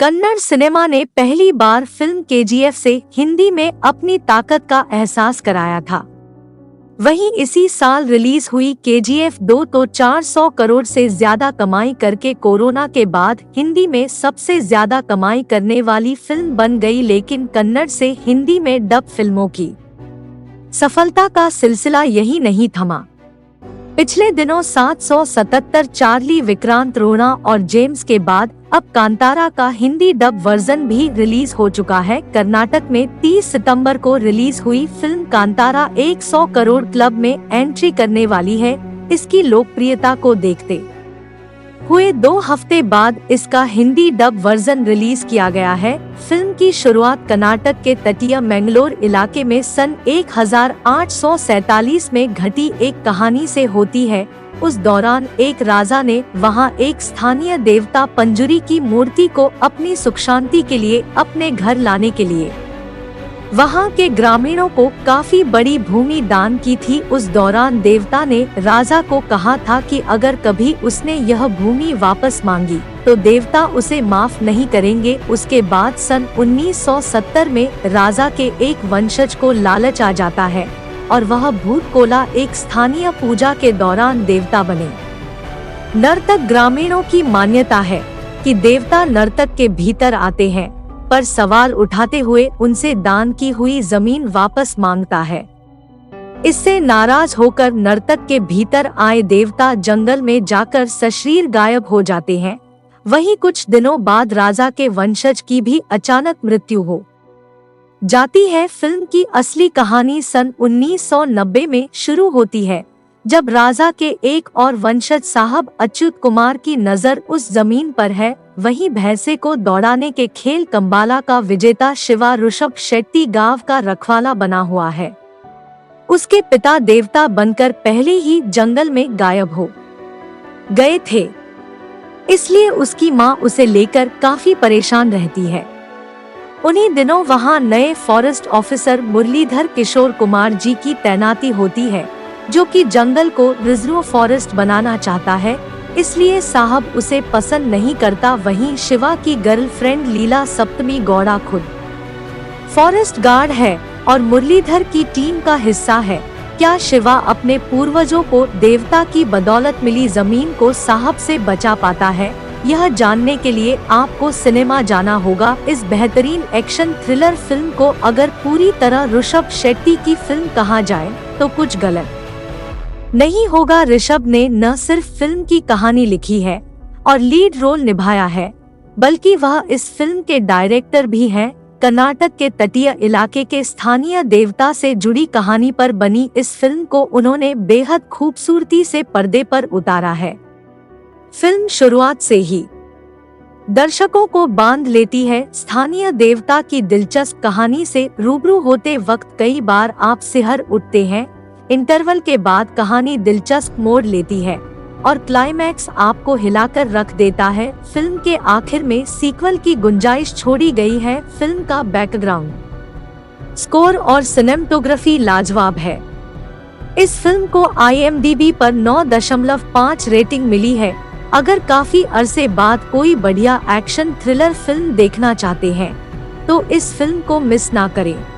Kannada cinema ने पहली बार film KGF से हिंदी में अपनी ताकत का एहसास कराया था। वहीं इसी साल रिलीज हुई केजीएफ 2 तो 400 करोड़ से ज्यादा कमाई करके कोरोना के बाद हिंदी में सबसे ज्यादा कमाई करने वाली फिल्म बन गई। लेकिन कन्नड़ से हिंदी में डब फिल्मों की सफलता का सिलसिला यही नहीं थमा। पिछले दिनों 777 चार्ली विक्रांत रोना और जेम्स के बाद अब कांतारा का हिंदी डब वर्जन भी रिलीज हो चुका है। कर्नाटक में 30 सितंबर को रिलीज हुई फिल्म कांतारा 100 करोड़ क्लब में एंट्री करने वाली है। इसकी लोकप्रियता को देखते हुए 2 हफ्ते बाद इसका हिंदी डब वर्जन रिलीज किया गया है। फिल्म की शुरुआत कर्नाटक के तटीय मैंगलोर इलाके में सन 1847 में घटी एक कहानी से होती है। उस दौरान एक राजा ने वहां एक स्थानीय देवता पंजुरी की मूर्ति को अपनी सुख शांति के लिए अपने घर लाने के लिए वहां के ग्रामीणों को काफी बड़ी भूमि दान की थी। उस दौरान देवता ने राजा को कहा था कि अगर कभी उसने यह भूमि वापस मांगी तो देवता उसे माफ नहीं करेंगे। उसके बाद सन 1970 में राजा के एक वंशज को लालच आ जाता है और वह भूत कोला एक स्थानीय पूजा के दौरान देवता बने। नर्तक ग्रामीणों की मान्यता है कि देवता नर्तक के भीतर आते हैं पर सवाल उठाते हुए उनसे दान की हुई जमीन वापस मांगता है। इससे नाराज होकर नर्तक के भीतर आए देवता जंगल में जाकर सशरीर गायब हो जाते हैं। वहीं कुछ दिनों बाद राजा के वंशज की भी अचानक मृत्यु हो जाती है। फिल्म की असली कहानी सन 1990 में शुरू होती है, जब राजा के एक और वंशज साहब अच्युत कुमार की नजर उस जमीन पर है। वहीं भैंसे को दौड़ाने के खेल कंबाला का विजेता शिवा ऋषभ शेट्टी गांव का रखवाला बना हुआ है। उसके पिता देवता बनकर पहले ही जंगल में गायब हो गए थे, इसलिए उसकी मां उसे लेकर काफी परेशान रहती है। उन्हीं दिनों वहां नए फॉरेस्ट ऑफिसर मुरलीधर किशोर कुमार जी की तैनाती होती है, जो कि जंगल को रिजर्व फॉरेस्ट बनाना चाहता है, इसलिए साहब उसे पसंद नहीं करता। वहीं शिवा की गर्लफ्रेंड लीला सप्तमी गौड़ा खुद फॉरेस्ट गार्ड है और मुरलीधर की टीम का हिस्सा है। क्या शिवा अपने पूर्वजों को देवता की बदौलत मिली जमीन को साहब से बचा पाता है? यह जानने के लिए आपको सिनेमा जाना होगा। इस बेहतरीन एक्शन थ्रिलर फिल्म को अगर पूरी तरह ऋषभ शेट्टी की फिल्म कहा जाए तो कुछ गलत नहीं होगा। ऋषभ ने न सिर्फ फिल्म की कहानी लिखी है और लीड रोल निभाया है, बल्कि वह इस फिल्म के डायरेक्टर भी हैं। कर्नाटक के तटीय इलाके के स्थानीय देवता से जुड़ी कहानी पर बनी इस फिल्म को उन्होंने बेहद खूबसूरती से पर्दे पर उतारा है। फिल्म शुरुआत से ही दर्शकों को बांध लेती है। स्थानीय देवता की दिलचस्प कहानी से रूबरू होते वक्त कई बार आप सिहर उठते हैं। इंटरवल के बाद कहानी दिलचस्प मोड़ लेती है और क्लाइमैक्स आपको हिलाकर रख देता है। फिल्म के आखिर में सीक्वल की गुंजाइश छोड़ी गई है। फिल्म का बैकग्राउंड स्कोर और सिनेमेटोग्राफी लाजवाब है। इस फिल्म को IMDb पर 9.5 रेटिंग मिली है। अगर काफी अरसे बाद कोई बढ़िया एक्शन थ्रिलर फिल्म देखना चाहते हैं तो इस फिल्म को मिस ना करें।